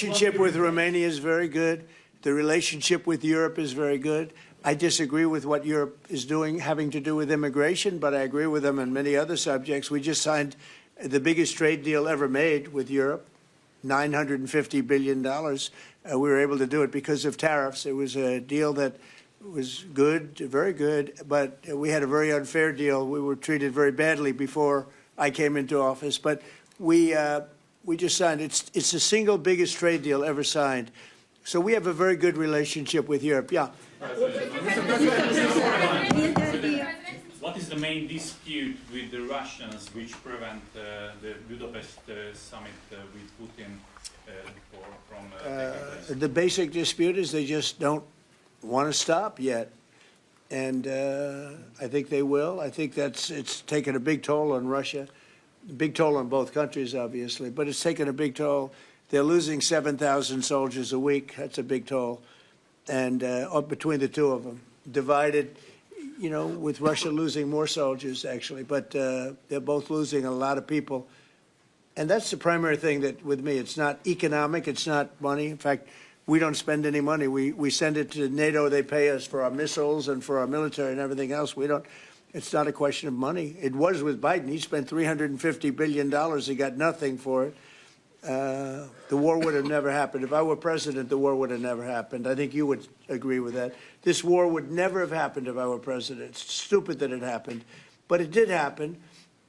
relationship with Romania is very good. The relationship with Europe is very good. I disagree with what Europe is doing having to do with immigration, but I agree with them on many other subjects. We just signed the biggest trade deal ever made with Europe, $950 billion. We were able to do it because of tariffs. It was a deal that was good, very good, but we had a very unfair deal. We were treated very badly before I came into office, but we just signed. It's the single biggest trade deal ever signed. So we have a very good relationship with Europe. Yeah. What is the main dispute with the Russians which prevent the Budapest summit with Putin from taking place? The basic dispute is they just don't want to stop yet. And I think they will. I think it's taken a big toll on Russia, a big toll on both countries, obviously, but it's taken a big toll. They're losing 7,000 soldiers a week. That's a big toll. And between the two of them, divided, you know, with Russia losing more soldiers, actually. But they're both losing a lot of people. And that's the primary thing that, with me, it's not economic, it's not money. In fact, we don't spend any money. We send it to NATO. They pay us for our missiles and for our military and everything else. We don't. It's not a question of money. It was with Biden. He spent $350 billion. He got nothing for it. The war would have never happened. If I were president, the war would have never happened. I think you would agree with that. This war would never have happened if I were president. It's stupid that it happened. But it did happen.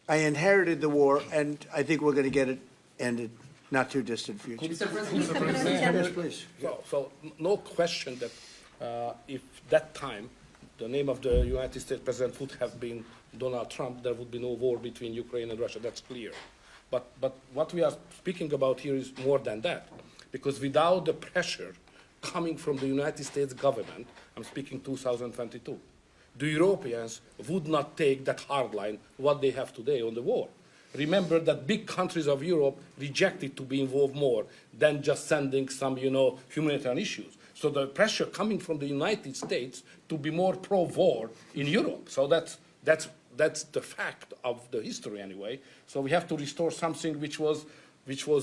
I inherited the war, and I think we're going to get it ended. Not too distant future. Mr. President. Yes, please. So no question that if that time the name of the United States president would have been Donald Trump, there would be no war between Ukraine and Russia. That's clear. But what we are speaking about here is more than that, because without the pressure coming from the United States government, I'm speaking 2022, the Europeans would not take that hard line what they have today on the war. Remember that big countries of Europe rejected to be involved more than just sending some, humanitarian issues. So the pressure coming from the United States to be more pro-war in Europe. So that's the fact of the history anyway. So we have to restore something which was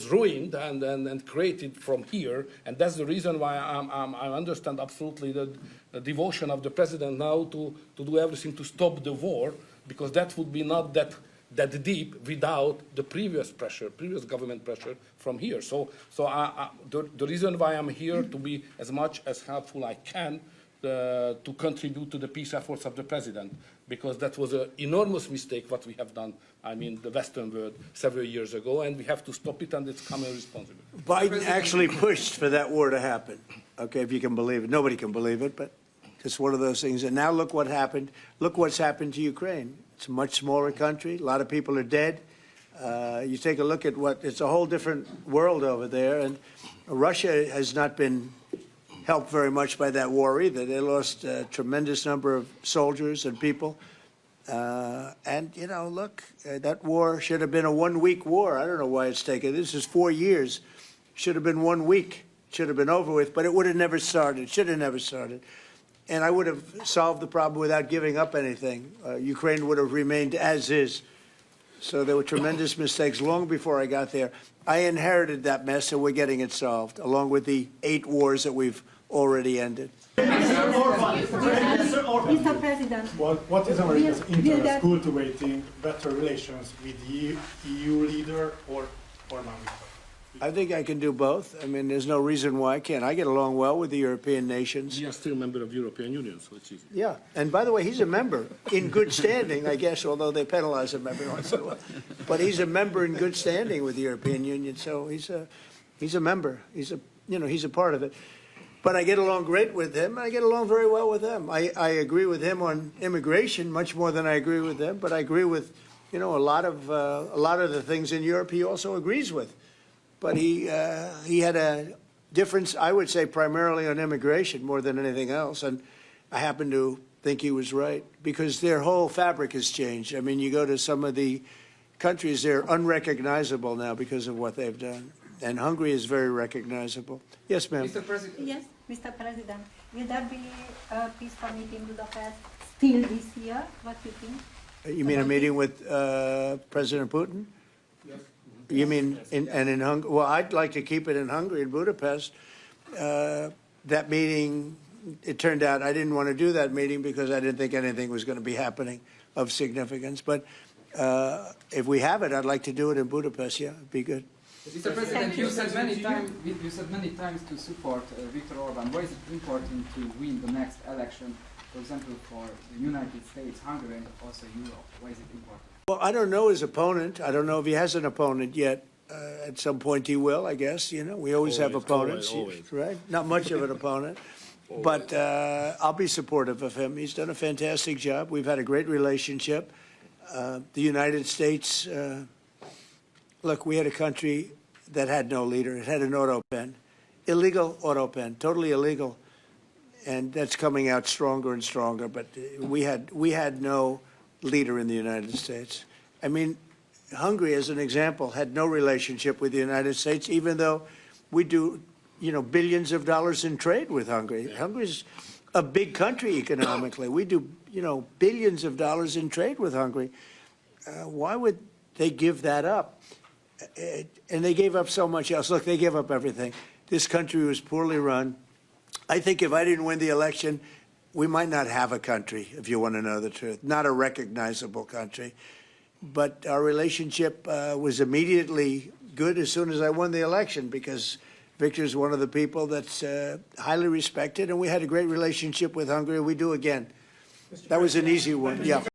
ruined and created from here. And that's the reason why I understand absolutely the devotion of the president now to do everything to stop the war, because that would be not that deep without the previous government pressure from here. So the reason why I'm here to be as much as helpful I can to contribute to the peace efforts of the president, because that was an enormous mistake what we have done, the Western world several years ago, and we have to stop it, and it's common responsibility. Biden actually pushed for that war to happen. Okay, if you can believe it. Nobody can believe it, but it's one of those things. And now look what happened. Look what's happened to Ukraine. It's a much smaller country. A lot of people are dead. You take a look at it's a whole different world over there. And Russia has not been helped very much by that war either. They lost a tremendous number of soldiers and people. And, look, that war should have been a one-week war. I don't know why it's taken. This is 4 years. Should have been 1 week. Should have been over with. But it would have never started. Should have never started. And I would have solved the problem without giving up anything. Ukraine would have remained as is. So there were tremendous mistakes long before I got there. I inherited that mess, and we're getting it solved, along with the 8 wars that we've already ended. Mr. Orbán. Mr. President, What is America's interest cultivating better relations with the EU leader or not? I think I can do both. There's no reason why I can't. I get along well with the European nations. We are still a member of the European Union, so it's easy. Yeah, and by the way, he's a member in good standing, I guess, although they penalize him every once in a while. But he's a member in good standing with the European Union, so he's a member. He's a part of it. But I get along great with him. I get along very well with them. I agree with him on immigration much more than I agree with them. But I agree with, a lot of the things in Europe he also agrees with. But he had a difference, I would say, primarily on immigration more than anything else. And I happen to think he was right, because their whole fabric has changed. You go to some of the countries, they're unrecognizable now because of what they've done. And Hungary is very recognizable. Yes, ma'am. Mr. President. Yes, Mr. President. Will there be a peaceful meeting in Budapest still this year? What do you think? You mean a meeting with President Putin? Yes. You mean, in Hungary? Well, I'd like to keep it in Hungary, in Budapest. That meeting, it turned out I didn't want to do that meeting because I didn't think anything was going to be happening of significance. But if we have it, I'd like to do it in Budapest. Yeah, it'd be good. Mr. President, you said many times to support Viktor Orbán. Why is it important to win the next election, for example, for the United States, Hungary, and also Europe? Why is it important? Well, I don't know his opponent. I don't know if he has an opponent yet. At some point he will, I guess. You know, we always have opponents, always. right? Not much of an opponent. But I'll be supportive of him. He's done a fantastic job. We've had a great relationship. The United States, look, we had a country that had no leader. It had an auto pen, illegal auto pen, totally illegal. And that's coming out stronger and stronger. But we had no leader in the United States. I mean, Hungary, as an example, had no relationship with the United States, even though we do, billions of dollars in trade with Hungary. Yeah. Hungary's a big country economically. We do, billions of dollars in trade with Hungary. Why would they give that up? And they gave up so much else. Look, they gave up everything. This country was poorly run. I think if I didn't win the election, we might not have a country, if you want to know the truth, not a recognizable country. But our relationship was immediately good as soon as I won the election because Viktor's one of the people that's highly respected, and we had a great relationship with Hungary. We do again. That was an easy one. Yeah.